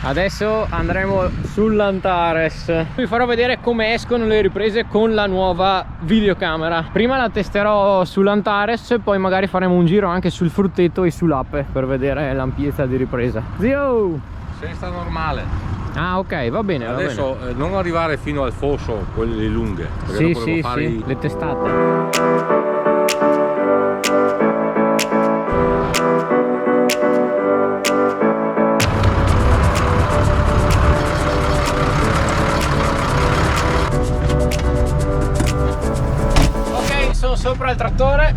Adesso andremo sull'Antares. Vi farò vedere come escono le riprese con la nuova videocamera. Prima la testerò sull'Antares, poi magari faremo un giro anche sul Frutteto e sull'Ape per vedere l'ampiezza di ripresa. Zio! Senza normale. Ah, ok, va bene. Adesso va bene. Non arrivare fino al fosso, quelle lunghe. Sì, sì, sì, le testate. Sopra il trattore,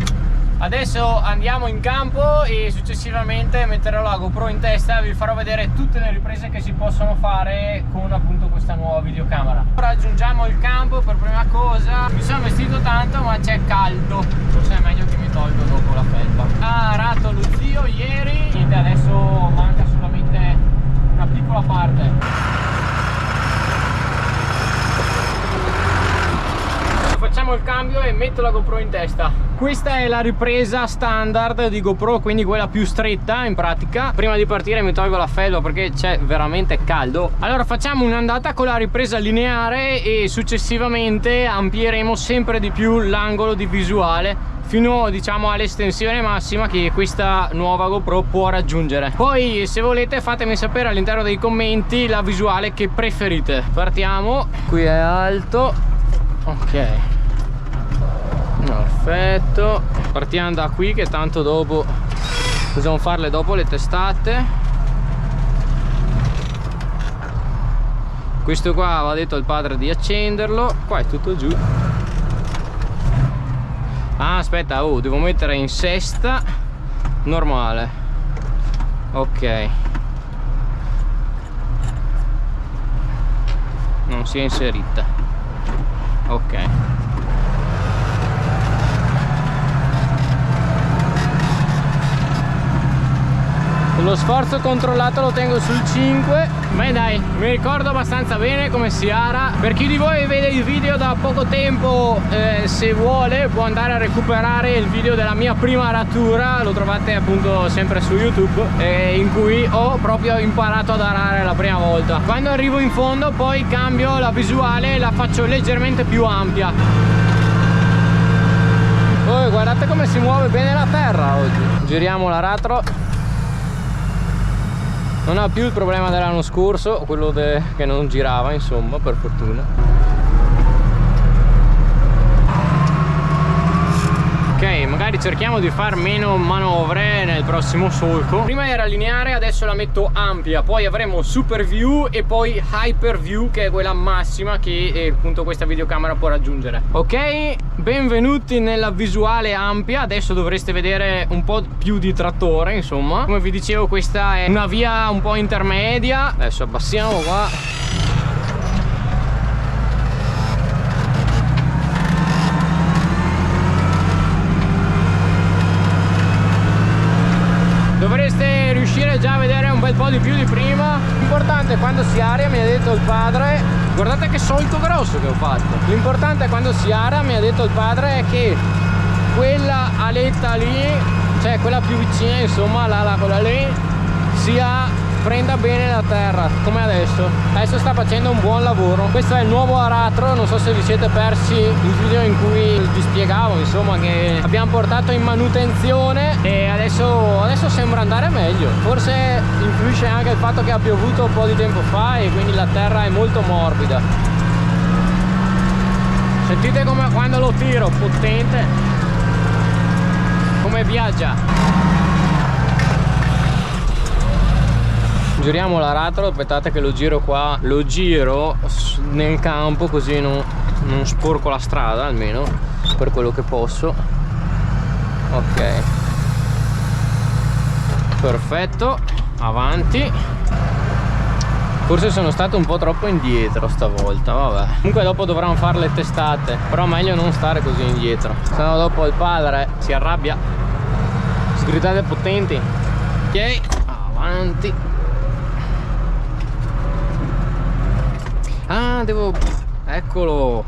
adesso andiamo in campo e successivamente metterò la GoPro in testa e vi farò vedere tutte le riprese che si possono fare con appunto questa nuova videocamera. Raggiungiamo il campo per prima cosa. Mi sono vestito tanto ma c'è caldo, forse è meglio che mi tolgo dopo la felpa. Ha arato lo zio ieri, niente, adesso manca solamente una piccola parte. Facciamo il cambio e metto la GoPro in testa. Questa è la ripresa standard di GoPro, quindi quella più stretta in pratica. Prima di partire mi tolgo la felpa perché c'è veramente caldo. Allora facciamo un'andata con la ripresa lineare e successivamente amplieremo sempre di più l'angolo di visuale fino, diciamo, all'estensione massima che questa nuova GoPro può raggiungere. Poi se volete fatemi sapere all'interno dei commenti la visuale che preferite. Partiamo, qui è alto, ok, perfetto. Partiamo da qui che tanto dopo possiamo farle dopo le testate. Questo qua aveva detto al padre di accenderlo. Qua è tutto giù. Ah, aspetta, oh, devo mettere in sesta normale. Ok, non si è inserita. Ok, lo sforzo controllato lo tengo sul 5. Beh dai, mi ricordo abbastanza bene come si ara. Per chi di voi vede il video da poco tempo, se vuole può andare a recuperare il video della mia prima aratura. Lo trovate appunto sempre su YouTube, in cui ho proprio imparato ad arare la prima volta. Quando arrivo in fondo poi cambio la visuale e la faccio leggermente più ampia. Oh, guardate come si muove bene la terra oggi. Giriamo l'aratro. Non ha più il problema dell'anno scorso, quello che non girava, insomma, per fortuna. Ok, magari cerchiamo di far meno manovre nel prossimo solco. Prima era lineare, adesso la metto ampia. Poi avremo super view e poi hyper view, che è quella massima che appunto questa videocamera può raggiungere. Ok, benvenuti nella visuale ampia. Adesso dovreste vedere un po' più di trattore, insomma. Come vi dicevo, questa è una via un po' intermedia. Adesso abbassiamo qua. Dovreste riuscire già a vedere un bel po' di più di prima. L'importante quando si aria, mi ha detto il padre, guardate che solco grosso che ho fatto. L'importante quando si aria, mi ha detto il padre, è che quella aletta lì, cioè quella più vicina, insomma, quella lì, prenda bene la terra, come adesso. Adesso sta facendo un buon lavoro. Questo è il nuovo aratro, non so se vi siete persi il video in cui vi spiegavo, insomma, che abbiamo portato in manutenzione e adesso sembra andare meglio. Forse influisce anche il fatto che ha piovuto un po' di tempo fa e quindi la terra è molto morbida. Sentite come quando lo tiro, potente, come viaggia. Giriamo l'aratro, aspettate che lo giro qua, lo giro nel campo così non sporco la strada, almeno per quello che posso. Ok, perfetto, avanti. Forse sono stato un po' troppo indietro stavolta, vabbè. Comunque dopo dovremo fare le testate, però meglio non stare così indietro, sennò dopo il padre si arrabbia. Sgridate potenti. Ok, avanti. Ah, eccolo.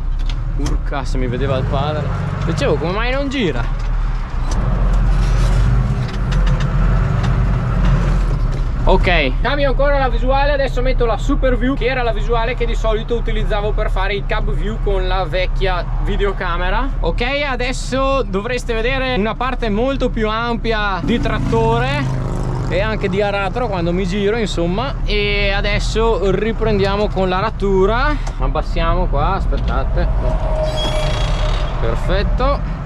Urca, se mi vedeva il padre. Dicevo, come mai non gira? Ok, cambio ancora la visuale, adesso metto la Super View, che era la visuale che di solito utilizzavo per fare i cab view con la vecchia videocamera. Ok, adesso dovreste vedere una parte molto più ampia di trattore e anche di aratro quando mi giro, insomma. E adesso riprendiamo con l'aratura. Abbassiamo qua, aspettate. Perfetto.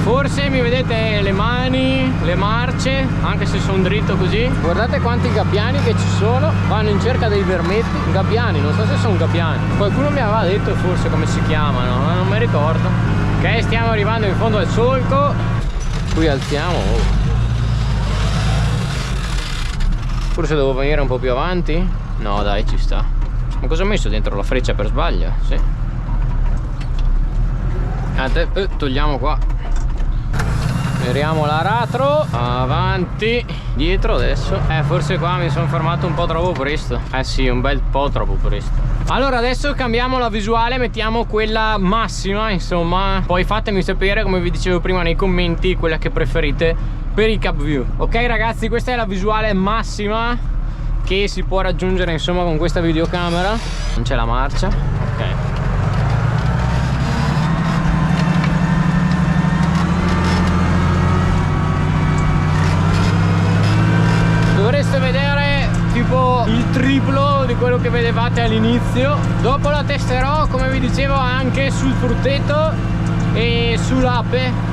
Forse mi vedete le mani, le marce, anche se sono dritto così. Guardate quanti gabbiani che ci sono. Vanno in cerca dei vermetti. Gabbiani, non so se sono gabbiani. Qualcuno mi aveva detto forse come si chiamano, ma non mi ricordo. Ok, stiamo arrivando in fondo al solco. Qui alziamo. Forse devo venire un po' più avanti? No dai, ci sta. Ma cosa ho messo dentro la freccia per sbaglio? Sì. Togliamo qua. Miriamo l'aratro, avanti, dietro adesso. Forse qua mi sono fermato un po' troppo presto. Sì, un bel po' troppo presto. Allora adesso cambiamo la visuale, mettiamo quella massima, insomma. Poi fatemi sapere, come vi dicevo prima nei commenti, quella che preferite per i cab view. Ok ragazzi, questa è la visuale massima che si può raggiungere, insomma, con questa videocamera. Non c'è la marcia. Ok. Dovreste vedere tipo il triplo di quello che vedevate all'inizio. Dopo la testerò, come vi dicevo, anche sul frutteto e sull'ape.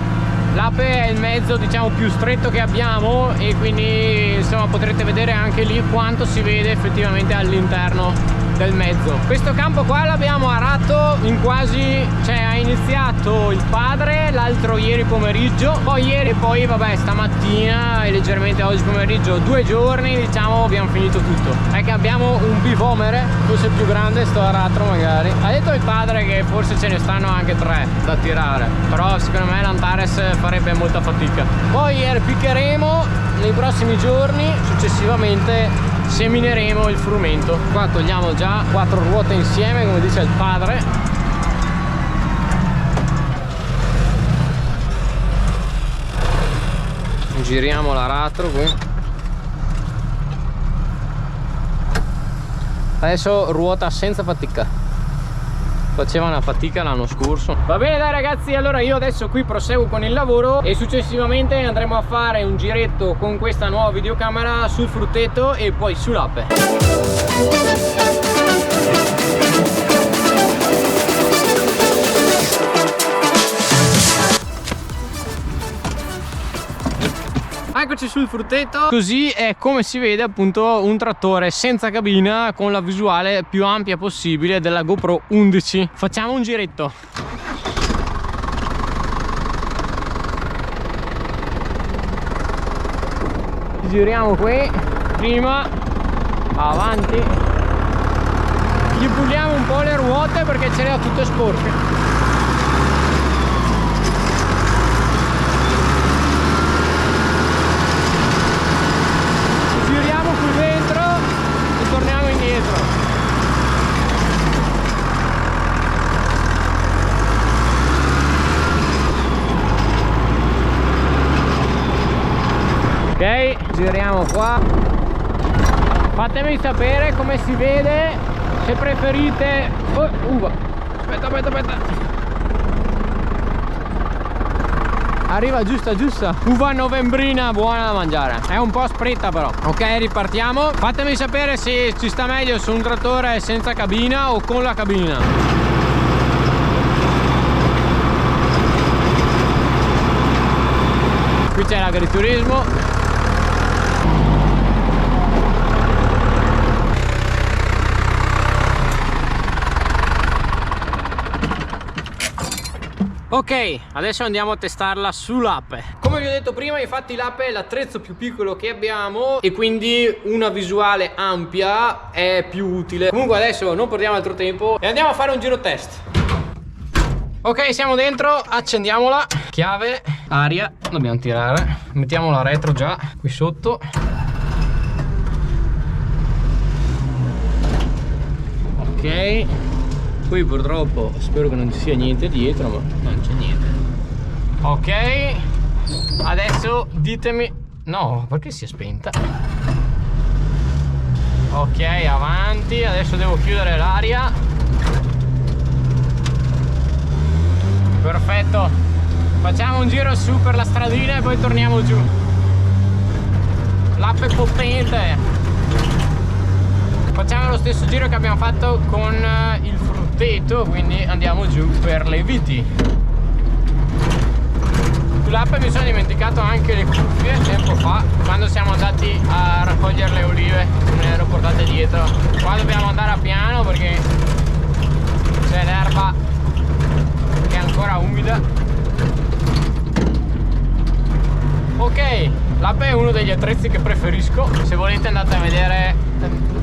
L'ape è il mezzo, diciamo, più stretto che abbiamo, e quindi insomma potrete vedere anche lì quanto si vede effettivamente all'interno del mezzo. Questo campo qua l'abbiamo arato in quasi, cioè ha iniziato il padre l'altro ieri pomeriggio, poi ieri e poi vabbè stamattina e leggermente oggi pomeriggio, 2 giorni diciamo abbiamo finito tutto. È che abbiamo un bivomere, forse più grande sto aratro magari. Ha detto il padre che forse ce ne stanno anche 3 da tirare, però secondo me l'Antares farebbe molta fatica. Poi ripiccheremo nei prossimi giorni, successivamente semineremo il frumento. Qua togliamo già 4 ruote insieme, come dice il padre. Giriamo l'aratro qui. Adesso ruota senza fatica. Faceva una fatica l'anno scorso. Va bene dai ragazzi, allora io adesso qui proseguo con il lavoro e successivamente andremo a fare un giretto con questa nuova videocamera sul frutteto e poi sull'ape. Eccoci sul frutteto. Così è come si vede appunto un trattore senza cabina con la visuale più ampia possibile della GoPro 11. Facciamo un giretto. Giriamo qui, prima, avanti. Gli puliamo un po' le ruote perché ce le ha tutte sporche. Ok, giriamo qua. Fatemi sapere come si vede, se preferite aspetta. Arriva giusta. Uva novembrina buona da mangiare. È un po' aspretta però. Ok, ripartiamo. Fatemi sapere se ci sta meglio su un trattore senza cabina o con la cabina. Qui c'è l'agriturismo. Ok, adesso andiamo a testarla sull'ape. Come vi ho detto prima, infatti l'ape è l'attrezzo più piccolo che abbiamo e quindi una visuale ampia è più utile. Comunque adesso non perdiamo altro tempo e andiamo a fare un giro test. Ok, siamo dentro, accendiamola. Chiave, aria, dobbiamo tirare. Mettiamo la retro già qui sotto. Ok. Qui purtroppo spero che non ci sia niente dietro, ma non Ok, adesso ditemi. No, perché si è spenta? Ok, avanti, adesso devo chiudere l'aria. Perfetto. Facciamo un giro su per la stradina e poi torniamo giù. L'app è potente. Facciamo lo stesso giro che abbiamo fatto con il frutteto, quindi andiamo giù per le viti. Sull'app mi sono dimenticato anche le cuffie tempo fa, quando siamo andati a raccogliere le olive, me le ero portate dietro. Qua dobbiamo andare a piano perché c'è l'erba che è ancora umida. Ok, l'app è uno degli attrezzi che preferisco. Se volete andate a vedere,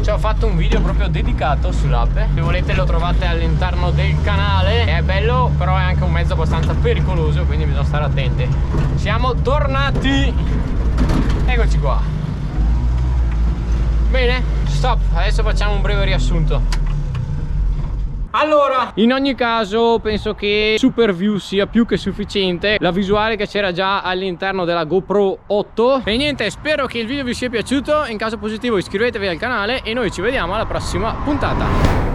ci ho fatto un video proprio dedicato sull'app. Se volete lo trovate all'interno del canale. È bello, però è anche un mezzo abbastanza pericoloso, quindi bisogna stare attenti. Siamo tornati. Eccoci qua. Bene, stop. Adesso facciamo un breve riassunto. Allora, in ogni caso penso che Super View sia più che sufficiente, la visuale che c'era già all'interno della GoPro 8. E niente, spero che il video vi sia piaciuto. In caso positivo iscrivetevi al canale e noi ci vediamo alla prossima puntata.